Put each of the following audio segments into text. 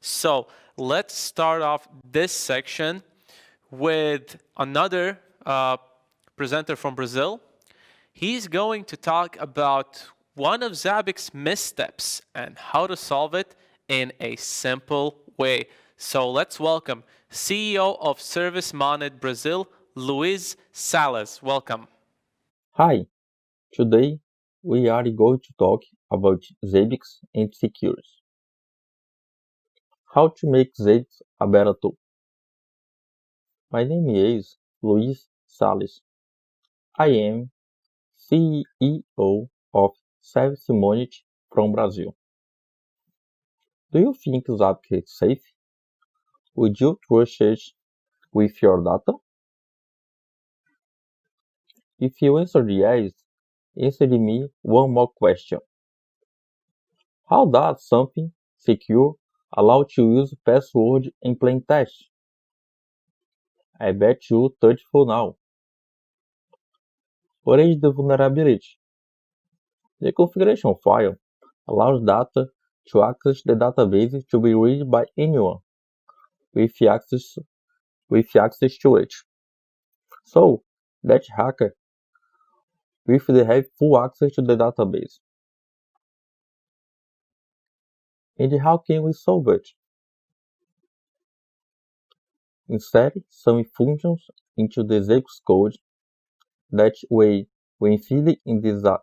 So let's start off this section with another presenter from Brazil. He's going to talk about one of Zabbix's missteps and how to solve it in a simple way. So let's welcome CEO of ServiceMonit Brazil, Luiz Sales. Welcome. Hi, today we are going to talk about Zabbix and Security. How to make Zabbix a better tool. My name is Luiz Sales. I am CEO of ServiceMonit from Brazil. Do you think Zabbix is safe? Would you trust it with your data? If you answer yes, answer me one more question. How does something secure allow to use password in plain text? I bet you thoughtful now. What is the vulnerability? The configuration file allows data to access the database to be read by anyone with access to it. So that hacker will have full access to the database. And how can we solve it? Insert some functions into the Zabbix code. That way, when filling in the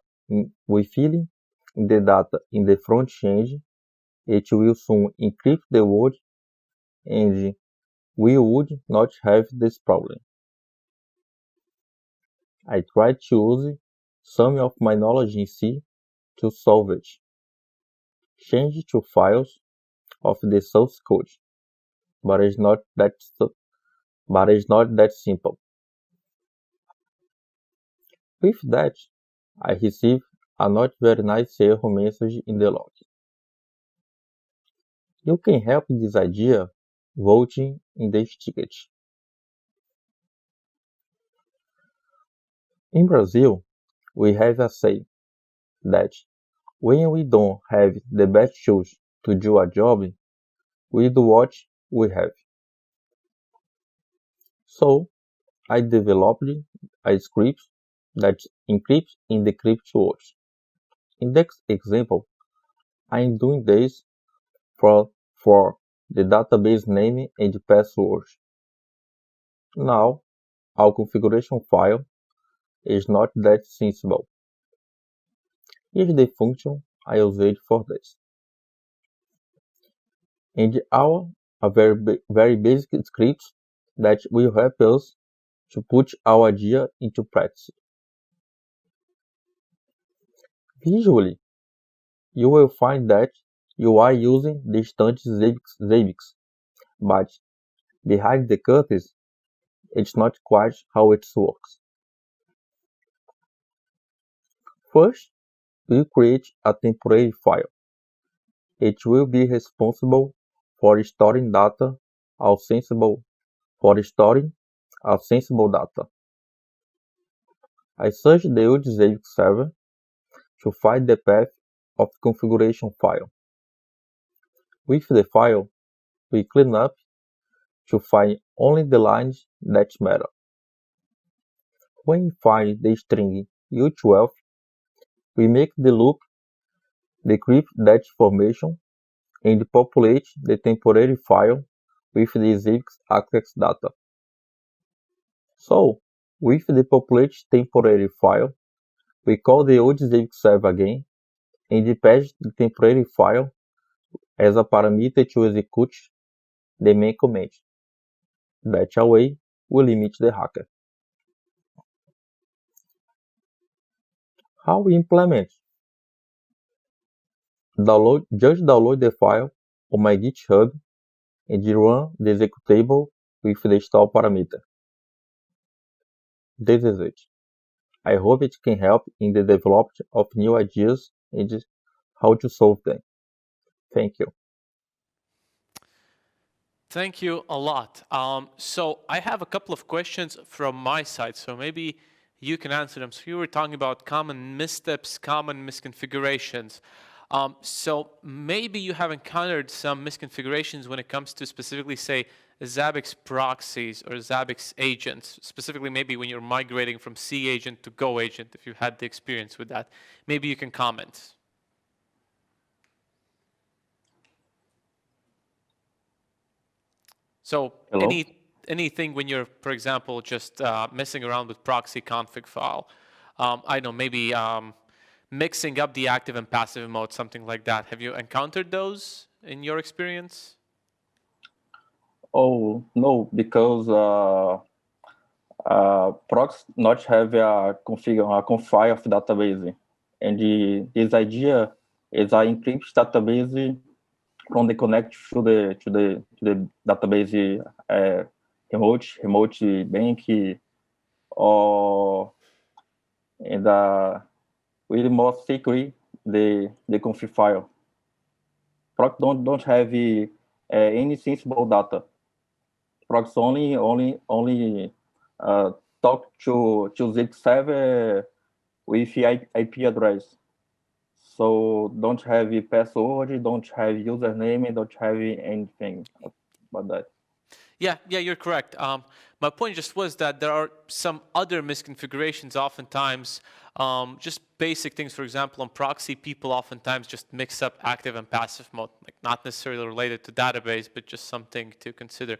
data in the front end, it will soon encrypt the word, and we would not have this problem. I tried to use some of my knowledge in C to solve it. Change to files of the source code, but it's not that simple. With that, I received a not very nice error message in the log. You can help this idea voting in this ticket. In Brazil, we have a saying that when we don't have the best tools to do a job, we do what we have. So I developed a script that encrypts and decrypts words. In this example, I am doing this for the database name and password. Now, our configuration file is not that sensible. Here's the function I used for this. And a very basic script that will help us to put our idea into practice. Visually, you will find that you are using the standard Zabbix, but behind the curtains, it's not quite how it works. First, we create a temporary file. It will be responsible for storing data sensible data. I search the old Zabbix server to find the path of configuration file. With the file, we clean up to find only the lines that matter. When we find the string U12, we make the loop decrypt that information and populate the temporary file with the Zabbix access data. So, with the populated temporary file, we call the old Zabbix server again and pass the temporary file as a parameter to execute the main command. That way, we limit the hacker. How we implement? Just download the file on my GitHub and run the executable with the install parameter. This is it. I hope it can help in the development of new ideas and how to solve them. Thank you. Thank you a lot. So I have a couple of questions from my side, so maybe you can answer them. So you were talking about common missteps, common misconfigurations. So maybe you have encountered some misconfigurations when it comes to specifically, say, Zabbix proxies or Zabbix agents, specifically maybe when you're migrating from C agent to Go agent, if you had the experience with that. Maybe you can comment. So Hello? anything when you're, for example, just messing around with proxy config file, I don't know, maybe mixing up the active and passive mode, something like that. Have you encountered those in your experience? Oh, no, because procs not have a conf file of database. And this idea is I encrypt database from the connect to the database remote bank or and with more securely the conf file. Proc don't have any sensible data. Procs only talk to Zabbix server with IP address. So don't have a password, don't have username, don't have anything about that. Yeah, you're correct. My point just was that there are some other misconfigurations oftentimes, just basic things. For example, on proxy, people oftentimes just mix up active and passive mode, like not necessarily related to database, but just something to consider.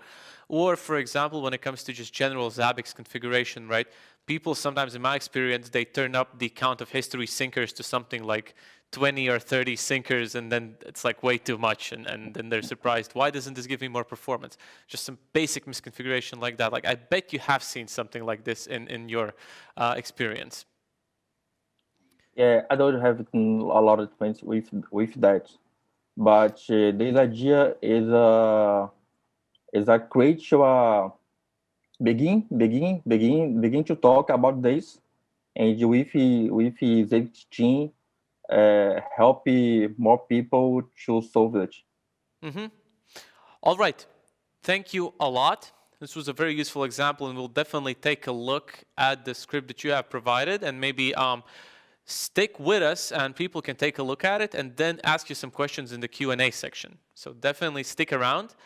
Or, for example, when it comes to just general Zabbix configuration, right? People sometimes, in my experience, they turn up the count of history syncers to something like 20 or 30 syncers, and then it's like way too much, and then they're surprised. Why doesn't this give me more performance? Just some basic misconfiguration like that. Like, I bet you have seen something like this in your experience. Yeah, I don't have a lot of experience with that, but this idea is a create to begin to talk about this, and with Zabbix team help more people to solve it. All right. Thank you a lot. This was a very useful example, and we'll definitely take a look at the script that you have provided, and maybe stick with us, and people can take a look at it, and then ask you some questions in the Q&A section. So definitely stick around.